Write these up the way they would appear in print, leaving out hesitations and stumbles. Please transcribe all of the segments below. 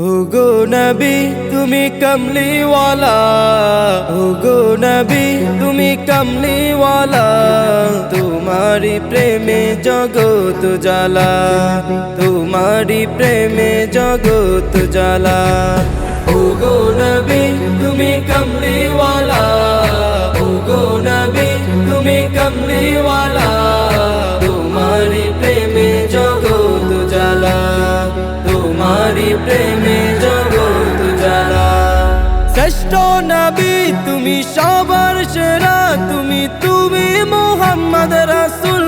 ওগো নবী তুমি কমলিওয়ালা, ওগো নবী তুমি কমলিওয়ালা, তোমারি প্রেমে জগৎ জ্বালা, তোমারি প্রেমে জগৎ জ্বালা। ওগো নবী তুমি কমলিওয়ালা, ওগো নবী তুমি কমলিওয়ালা, তোমারি প্রেমে জগৎ জ্বালা, তোমারি প্রেমে জগৎ জ্বালা। শ্রেষ্ঠ নবী তুমি সবার সেরা, তুমি মুহাম্মদ রাসূল।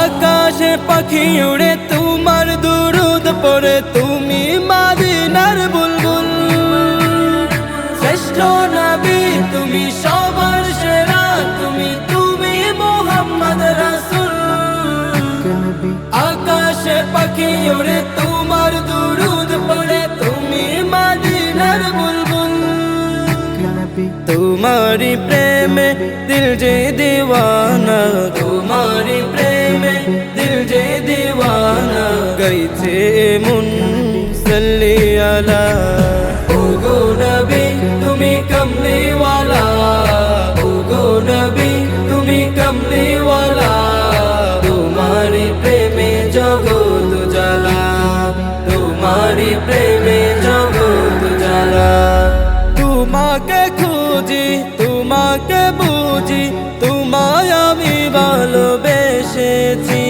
আকাশে পাখি উড়ে তোমার দুরূদ পড়ে, তুমি মদিনার বুলবুল। শ্রেষ্ঠ নবী তুমি সবার সেরা, তুমি মুহাম্মদ রাসূল। আকাশে পাখি উড়ে তোমার দুরূদ পড়ে, তুমি মদিনার বুলবুল। তোমারি প্রেমে দিল যে দিওয়ানা, তোমারি প্রেমে দিল যে দিওয়ানা, গাইছে মন সাল্লি আলা। ওগো নবী তুমি কমলিওয়ালা, ওগো নবী তুমি কমলিওয়ালা, তোমারি প্রেমে জগৎ জ্বালা, তোমারি প্রেমে জগৎ জ্বালা। তোমাকে খুঁজি তোমাকে বুঝি, তোমায় আমি ভালোবেসেছি।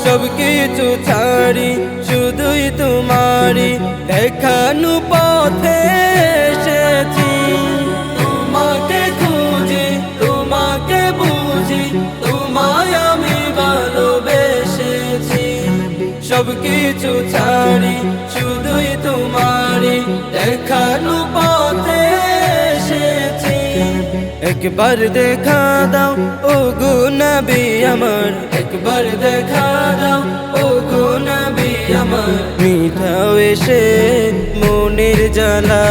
সব কিছু ছাড়ি শুধুই তোমারি দেখানো পথে এসেছি। তোমাকে খুঁজি তোমাকে বুঝি, তোমায় আমি ভালোবেসেছি। সব কিছু ছাড়ি শুধুই তোমারি দেখানো পথে এসেছি। একবার দেখা দাও ওগো নবী আমার, একবার দেখা দাও ওগো নবী আমার, মিঠাও এসে মনের জ্বালা।